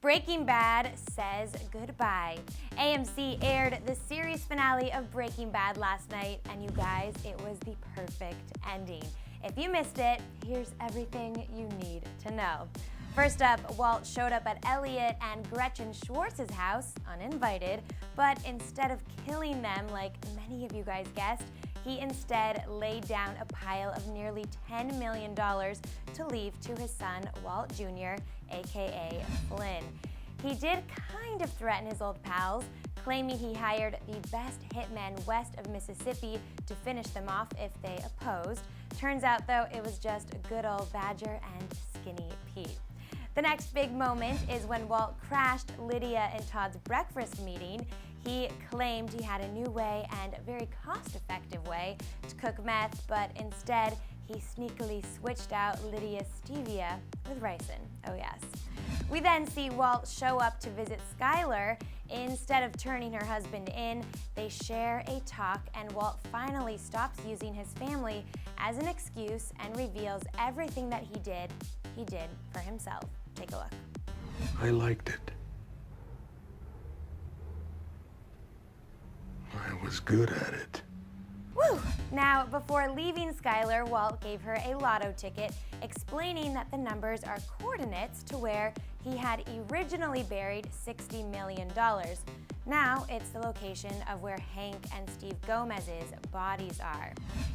Breaking Bad says goodbye. AMC aired the series finale of Breaking Bad last night, and you guys, it was the perfect ending. If you missed it, here's everything you need to know. First up, Walt showed up at Elliot and Gretchen Schwartz's house, uninvited, but instead of killing them like many of you guys guessed, he instead laid down a pile of nearly $10 million to leave to his son, Walt JR, aka FLYNN. He did kind of threaten his old pals, claiming he hired the best hitmen west of Mississippi to finish them off if they opposed. Turns out, though, it was just good old Badger and Skinny Pete. The next big moment is when Walt crashed Lydia and Todd's breakfast meeting. He claimed he had a new way and a very cost-effective way to cook meth, but instead he sneakily switched out Lydia's STEVIA with Ricin. Oh yes. We then see Walt show up to visit Skylar. Instead of turning her husband in, they share a talk, and Walt finally stops using his family as an excuse and reveals everything that he did for himself. Take a look. I liked it. I was good at it. Woo! Now, before leaving Skylar, Walt gave her a lotto ticket, explaining that the numbers are coordinates to where he had originally buried $60 million. Now, it's the location of where Hank and Steve Gomez's bodies are.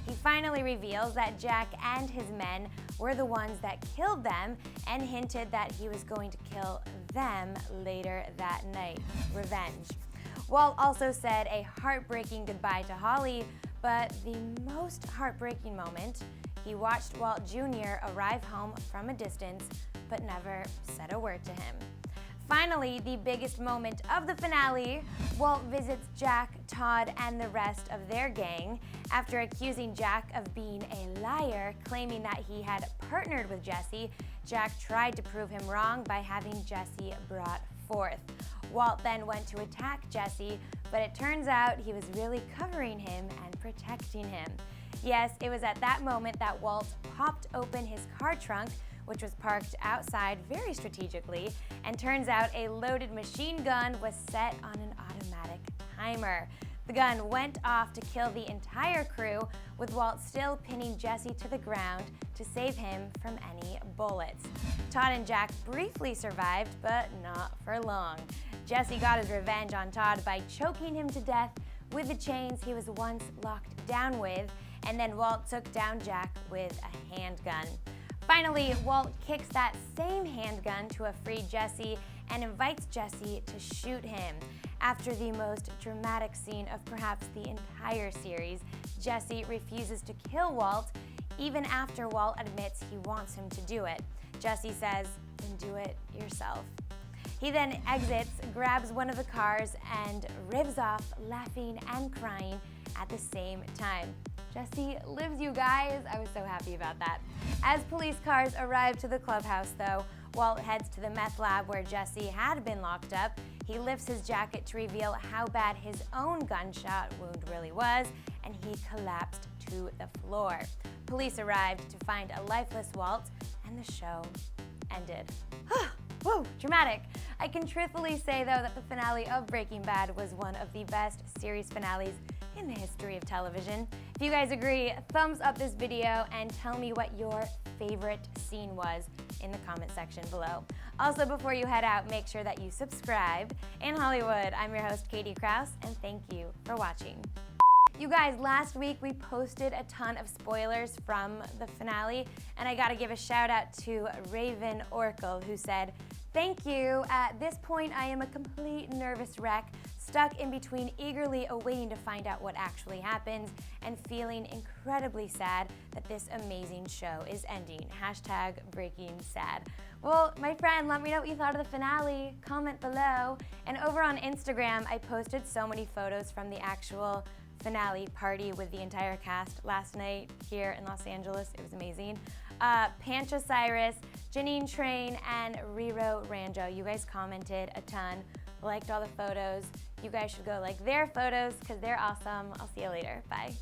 He finally reveals that Jack and his men were the ones that killed them and hinted that he was going to kill them later that night. Revenge. Walt also said a heartbreaking goodbye to Holly, but the most heartbreaking moment, he watched Walt Jr. arrive home from a distance, but never said a word to him. Finally, the biggest moment of the finale, Walt visits Jack, Todd, and the rest of their gang. After accusing Jack of being a liar, claiming that he had partnered with Jesse, Jack tried to prove him wrong by having Jesse brought forth. Walt then went to attack Jesse, but it turns out he was really covering him and protecting him. Yes, it was at that moment that Walt popped open his car trunk, which was parked outside very strategically, and turns out a loaded machine gun was set on an automatic timer. The gun went off to kill the entire crew, with Walt still pinning Jesse to the ground to save him from any bullets. Todd and Jack briefly survived, but not for long. Jesse got his revenge on Todd by choking him to death with the chains he was once locked down with, and then Walt took down Jack with a handgun. Finally, Walt kicks that same handgun to a free Jesse and invites Jesse to shoot him. After the most dramatic scene of perhaps the entire series, Jesse refuses to kill Walt, even after Walt admits he wants him to do it. Jesse says, "Then do it yourself." He then exits, grabs one of the cars, and revs off, laughing and crying at the same time. Jesse lives, you guys. I was so happy about that. As police cars arrive to the clubhouse, though, Walt heads to the meth lab where Jesse had been locked up. He lifts his jacket to reveal how bad his own gunshot wound really was, and he collapsed to the floor. Police arrived to find a lifeless Walt, and the show ended. Whoa, dramatic. I can truthfully say, though, that the finale of Breaking Bad was one of the best series finales in the history of television. If you guys agree, thumbs up this video and tell me what your favorite scene was in the comment section below. Also, before you head out, make sure that you subscribe. In Hollywood, I'm your host, Katie Krause, and thank you for watching. You guys, last week we posted a ton of spoilers from the finale, and I gotta give a shout out to Raven Oracle, who said, "Thank you. At this point, I am a complete nervous wreck, stuck in between eagerly awaiting to find out what actually happens and feeling incredibly sad that this amazing show is ending. Hashtag breaking sad." Well, my friend, let me know what you thought of the finale. Comment below. And over on Instagram, I posted so many photos from the actual finale party with the entire cast last night here in Los Angeles. It was amazing. Pancha Cyrus, Janine Train, and Riro Ranjo. You guys commented a ton. liked all the photos. You guys should go like their photos because they're awesome. I'll see you later. Bye.